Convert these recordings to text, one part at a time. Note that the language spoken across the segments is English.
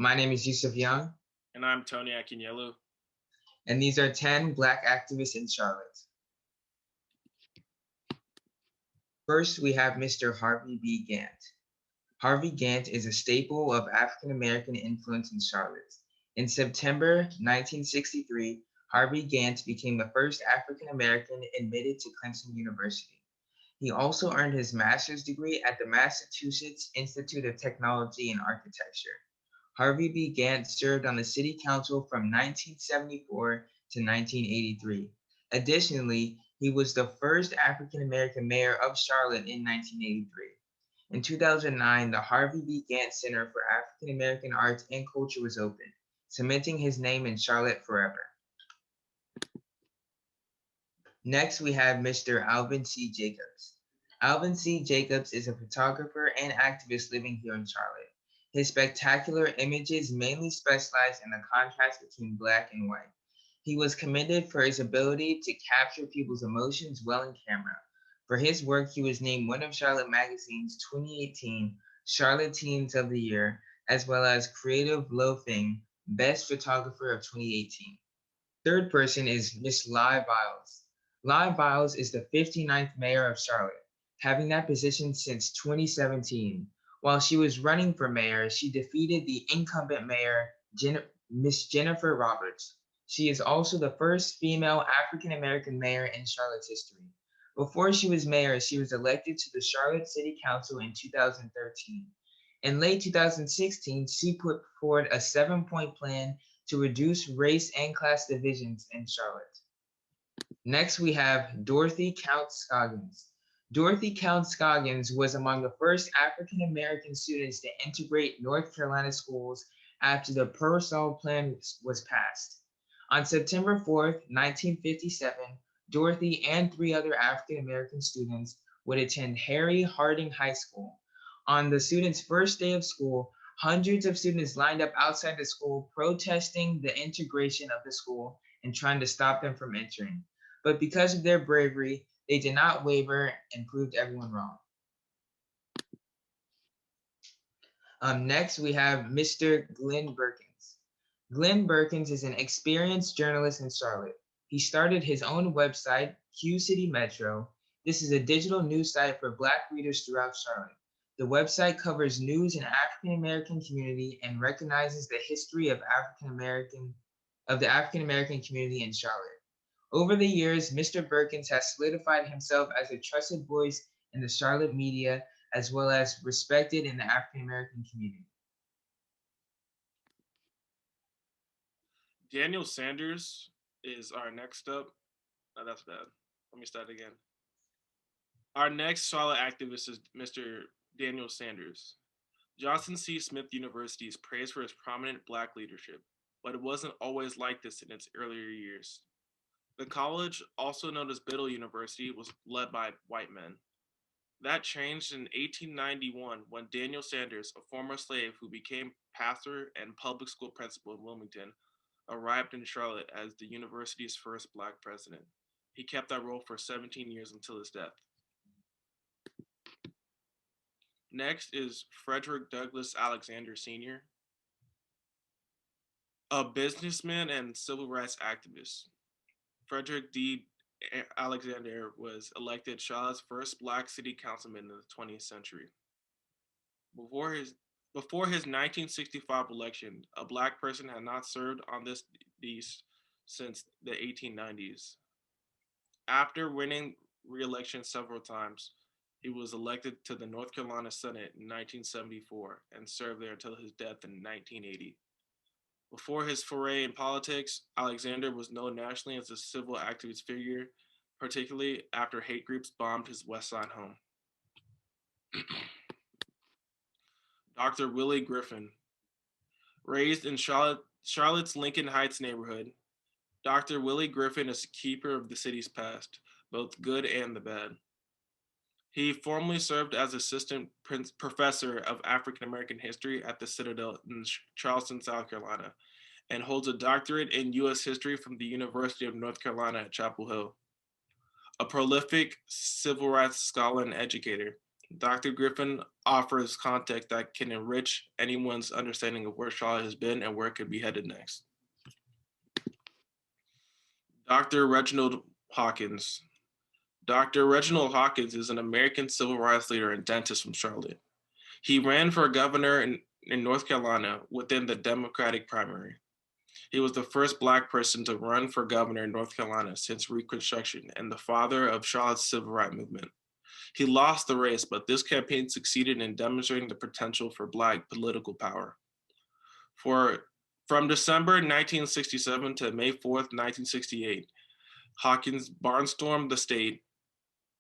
My name is Yusuf Young, And I'm Tony Akinyelu. and these are 10 Black activists in Charlotte. First, we have Mr. Harvey B. Gantt. Harvey Gantt is a staple of African American influence in Charlotte. In September 1963, Harvey Gantt became the first African American admitted to Clemson University. He also earned his master's degree at the Massachusetts Institute of Technology and Architecture. Harvey B. Gantt served on the city council from 1974 to 1983. Additionally, he was the first African American mayor of Charlotte in 1983. In 2009, the Harvey B. Gantt Center for African American Arts and Culture was opened, cementing his name in Charlotte forever. Next, we have Mr. Alvin C. Jacobs. Alvin C. Jacobs is a photographer and activist living here in Charlotte. His spectacular images mainly specialize in the contrast between black and white. He was commended for his ability to capture people's emotions well in camera. For his work, he was named one of Charlotte Magazine's 2018 Charlotteans of the Year, as well as Creative Loafing Best Photographer of 2018. Third person is Miss Lai Biles. Lai Biles is the 59th mayor of Charlotte, having that position since 2017. While she was running for mayor, she defeated the incumbent mayor, Miss Jennifer Roberts. She is also the first female African American mayor in Charlotte's history. Before she was mayor, she was elected to the Charlotte City Council in 2013. In late 2016, she put forward a 7-point plan to reduce race and class divisions in Charlotte. Next, we have Dorothy Count Scoggins. Dorothy Count Scoggins was among the first African American students to integrate North Carolina schools after the Pearsall Plan was passed. On September 4th, 1957, Dorothy and 3 other African American students would attend Harry Harding High School. On the students' first day of school, hundreds of students lined up outside the school protesting the integration of the school and trying to stop them from entering. But because of their bravery, they did not waver and proved everyone wrong. Next, we have Mr. Glenn Berkins. Glenn Berkins is an experienced journalist in Charlotte. He started his own website, Q City Metro. This is a digital news site for Black readers throughout Charlotte. The website covers news in African American community and recognizes the history of the African American community in Charlotte. Over the years, Mr. Berkins has solidified himself as a trusted voice in the Charlotte media, as well as respected in the African American community. Daniel Sanders is our next up. Oh, that's bad. Let me start again. Our next Charlotte activist is Mr. Daniel Sanders. Johnson C. Smith University is praised for its prominent Black leadership, but it wasn't always like this in its earlier years. The college, also known as Biddle University, was led by white men. That changed in 1891 when Daniel Sanders, a former slave who became pastor and public school principal in Wilmington, arrived in Charlotte as the university's first Black president. He kept that role for 17 years until his death. Next is Frederick Douglass Alexander Sr., a businessman and civil rights activist. Frederick D. Alexander was elected Charlotte's first Black city councilman in the 20th century. Before his 1965 election, a Black person had not served on these since the 1890s. After winning re-election several times, he was elected to the North Carolina Senate in 1974 and served there until his death in 1980. Before his foray in politics, Alexander was known nationally as a civil activist figure, particularly after hate groups bombed his West Side home. Dr. Willie Griffin. Raised in Charlotte's Lincoln Heights neighborhood, Dr. Willie Griffin is a keeper of the city's past, both good and the bad. He formerly served as assistant professor of African American history at the Citadel in Charleston, South Carolina, and holds a doctorate in U.S. history from the University of North Carolina at Chapel Hill. A prolific civil rights scholar and educator, Dr. Griffin offers context that can enrich anyone's understanding of where Charlotte has been and where it could be headed next. Dr. Reginald Hawkins. Dr. Reginald Hawkins is an American civil rights leader and dentist from Charlotte. He ran for governor in North Carolina within the Democratic primary. He was the first Black person to run for governor in North Carolina since Reconstruction and the father of Charlotte's civil rights movement. He lost the race, but this campaign succeeded in demonstrating the potential for Black political power. From December 1967 to May 4th, 1968, Hawkins barnstormed the state,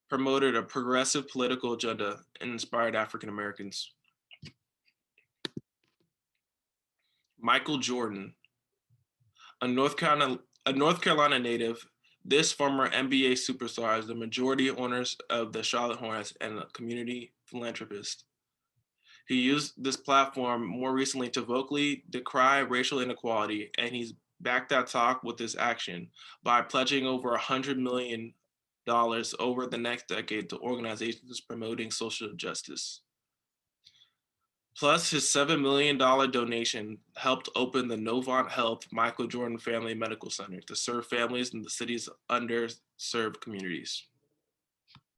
promoted a progressive political agenda, and inspired African Americans. Michael Jordan, a North Carolina native, this former NBA superstar is the majority owners of the Charlotte Hornets and a community philanthropist. He used this platform more recently to vocally decry racial inequality, and he's backed that talk with his action by pledging over $100 million over the next decade to organizations promoting social justice. Plus, his $7 million donation helped open the Novant Health Michael Jordan Family Medical Center to serve families in the city's underserved communities.